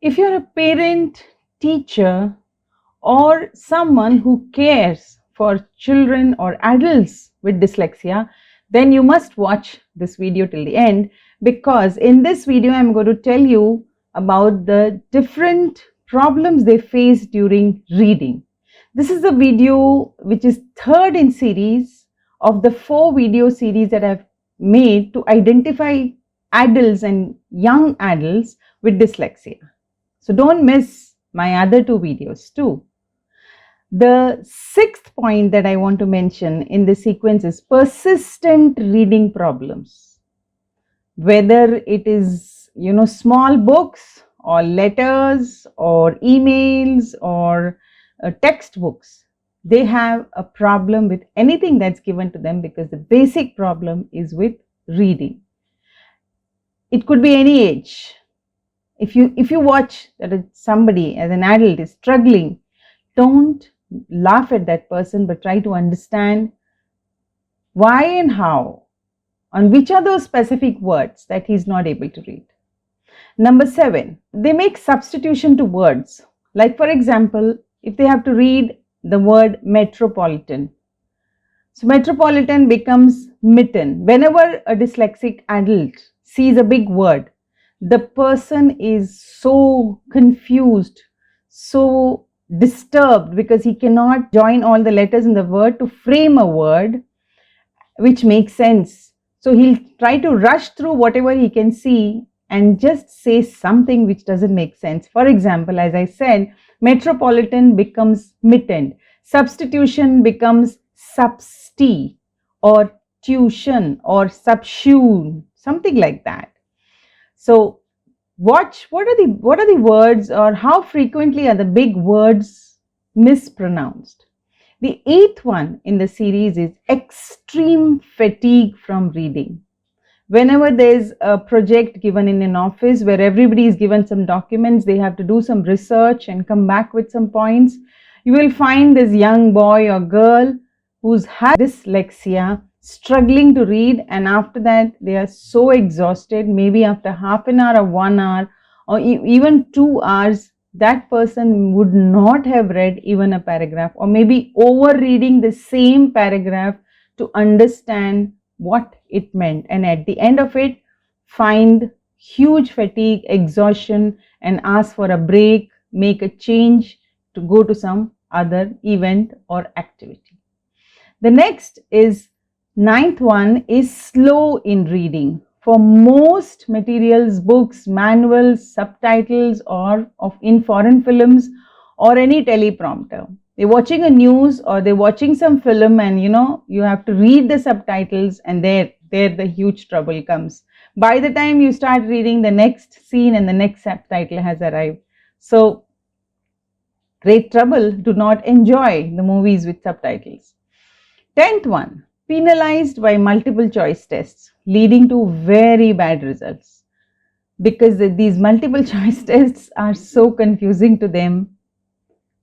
If you're a parent, teacher, or someone who cares for children or adults with dyslexia, then you must watch this video till the end, because in this video I'm going to tell you about the different problems they face during reading. This is a video which is third in series of the 4 video series that I've made to identify adults and young adults with dyslexia. So don't miss my other 2 videos too. The 6th point that I want to mention in this sequence is persistent reading problems. Whether it is, small books or letters or emails or textbooks, they have a problem with anything that's given to them because the basic problem is with reading. It could be any age. If you watch that somebody as an adult is struggling, don't laugh at that person, but try to understand why and how, and which are those specific words that he's not able to read. Number 7, they make substitution to words. Like for example, if they have to read the word metropolitan, so metropolitan becomes mitten. Whenever a dyslexic adult sees a big word, the person is so confused, so disturbed, because he cannot join all the letters in the word to frame a word which makes sense. So he'll try to rush through whatever he can see and just say something which doesn't make sense. For example, as I said, metropolitan becomes mitten, substitution becomes substi or tuition or subsune, something like that. So watch what are the words, or how frequently are the big words mispronounced. The 8th one in the series is extreme fatigue from reading. Whenever there's a project given in an office where everybody is given some documents, they have to do some research and come back with some points, you will find this young boy or girl who's had dyslexia struggling to read, and after that they are so exhausted. Maybe after half an hour or 1 hour or even 2 hours, that person would not have read even a paragraph, or maybe over reading the same paragraph to understand what it meant, and at the end of it find huge fatigue, exhaustion, and ask for a break, make a change to go to some other event or activity. The next is 9th one is slow in reading. For most materials, books, manuals, subtitles, or in foreign films or any teleprompter, they're watching a news or they're watching some film, and you have to read the subtitles, and there the huge trouble comes. By the time you start reading, the next scene and the next subtitle has arrived. So great trouble. Do not enjoy the movies with subtitles. 10th one, penalized by multiple choice tests, leading to very bad results, because these multiple choice tests are so confusing to them.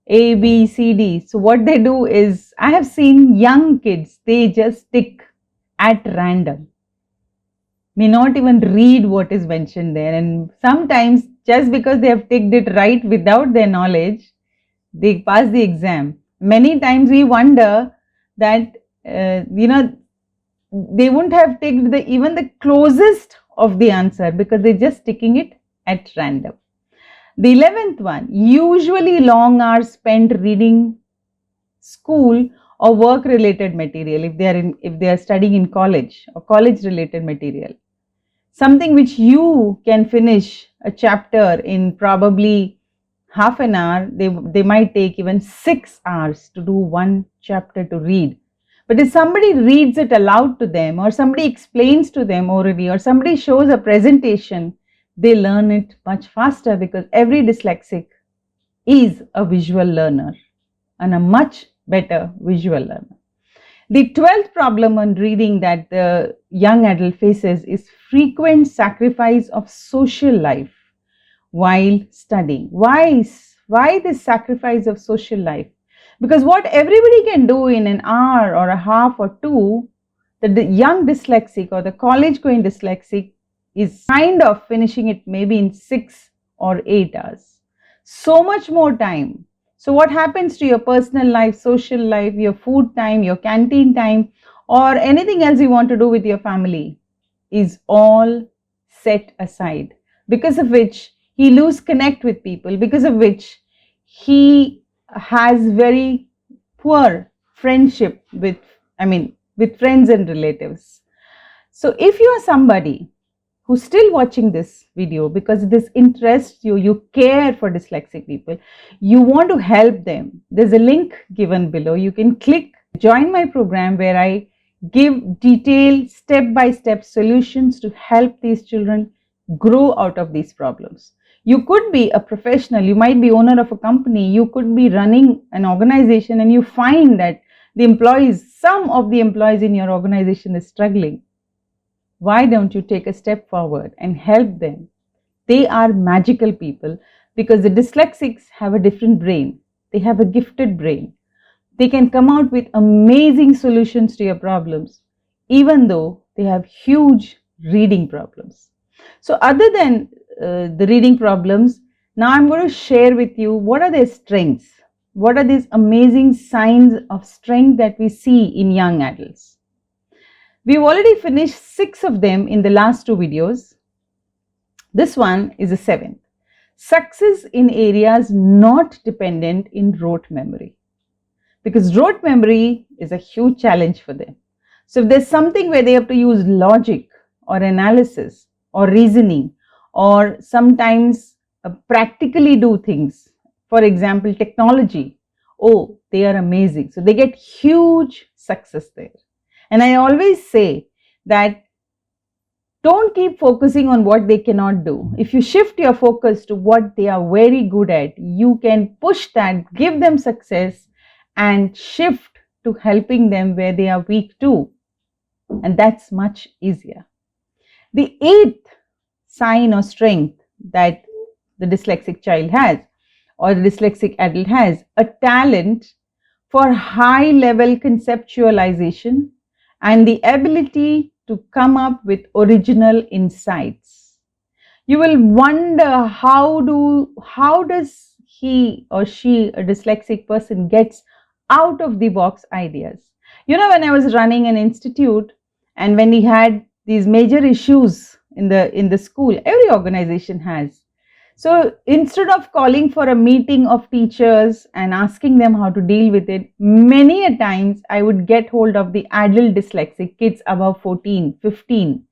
A, B, C, D. So what they do is, I have seen young kids, they just tick at random, may not even read what is mentioned there, and sometimes just because they have ticked it right without their knowledge, they pass the exam. Many times we wonder that they wouldn't have ticked even the closest of the answer, because they're just ticking it at random. The 11th one, usually long hours spent reading school or work related material, if they are studying in college or college related material. Something which you can finish a chapter in probably half an hour, they might take even 6 hours to do one chapter to read. But if somebody reads it aloud to them, or somebody explains to them orally, or somebody shows a presentation, they learn it much faster, because every dyslexic is a visual learner and a much better visual learner. The 12th problem on reading that the young adult faces is frequent sacrifice of social life while studying. Why this sacrifice of social life? Because what everybody can do in an hour or a half or 2, the young dyslexic or the college going dyslexic is kind of finishing it maybe in 6 or 8 hours. so much more time. So what happens to your personal life, social life, your food time, your canteen time, or anything else you want to do with your family is all set aside, because of which he lose connect with people, because of which he has very poor friendship with, with friends and relatives. So if you are somebody who's still watching this video because this interests you, you care for dyslexic people, you want to help them, there's a link given below. You can click join my program where I give detailed step-by-step solutions to help these children grow out of these problems. You could be a professional, you might be owner of a company, you could be running an organization, and you find that some of the employees in your organization is struggling. Why don't you take a step forward and help them? They are magical people, because the dyslexics have a different brain. They have a gifted brain. They can come out with amazing solutions to your problems, even though they have huge reading problems. So other than the reading problems, now I'm going to share with you what are their strengths. What are these amazing signs of strength that we see in young adults? We've already finished 6 of them in the last 2 videos. This one is the 7th. Success in areas not dependent in rote memory. Because rote memory is a huge challenge for them. So if there's something where they have to use logic or analysis or reasoning, or sometimes practically do things, for example, technology, oh, they are amazing. So they get huge success there. And I always say that don't keep focusing on what they cannot do. If you shift your focus to what they are very good at, you can push that, give them success, and shift to helping them where they are weak too. And that's much easier. The 8th sign or strength that the dyslexic child has, or the dyslexic adult has, a talent for high level conceptualization and the ability to come up with original insights. You will wonder how does he or she, a dyslexic person, gets out of the box ideas. You know, when I was running an institute and when we had these major issues in the school, every organization has. So instead of calling for a meeting of teachers and asking them how to deal with it, many a times I would get hold of the adult dyslexic kids above 14, 15,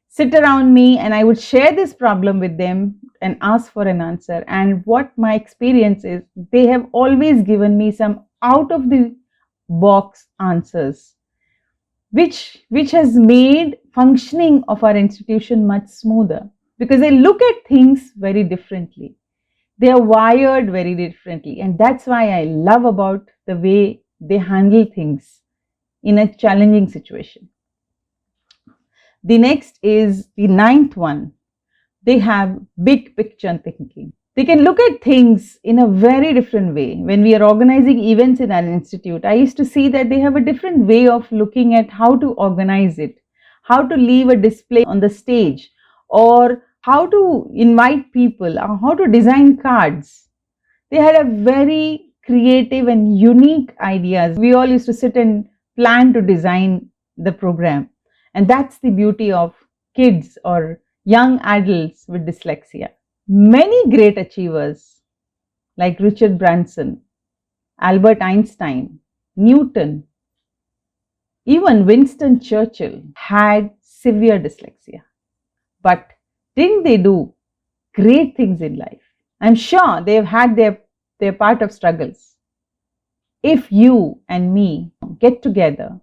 sit around me, and I would share this problem with them and ask for an answer. And what my experience is, they have always given me some out of the box answers, which has made functioning of our institution much smoother. Because they look at things very differently. They are wired very differently. And that's why I love about the way they handle things in a challenging situation. The next is the 9th one. They have big picture thinking. They can look at things in a very different way. When we are organizing events in our institute, I used to see that they have a different way of looking at how to organize it, how to leave a display on the stage, or how to invite people, or how to design cards. They had a very creative and unique ideas. We all used to sit and plan to design the program. And that's the beauty of kids or young adults with dyslexia. Many great achievers like Richard Branson, Albert Einstein, Newton, even Winston Churchill had severe dyslexia. But didn't they do great things in life? I'm sure they've had their part of struggles. If you and me get together,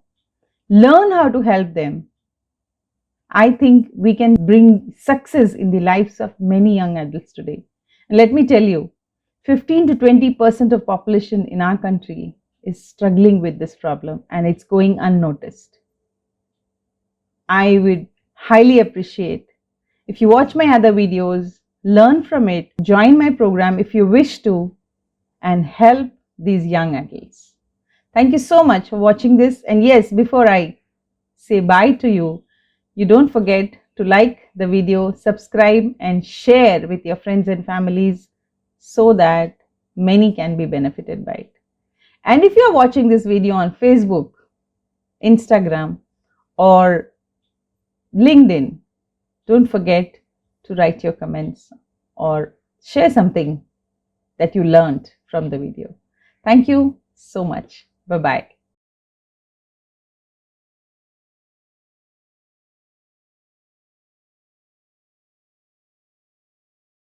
learn how to help them, I think we can bring success in the lives of many young adults today. And let me tell you, 15 to 20% of population in our country is struggling with this problem, and it's going unnoticed. I would highly appreciate if you watch my other videos, learn from it, join my program if you wish to, and help these young adults. Thank you so much for watching this. And yes, before I say bye to you, you don't forget to like the video, subscribe, and share with your friends and families so that many can be benefited by it. And if you are watching this video on Facebook, Instagram, or LinkedIn, don't forget to write your comments or share something that you learned from the video. Thank you so much. Bye-bye.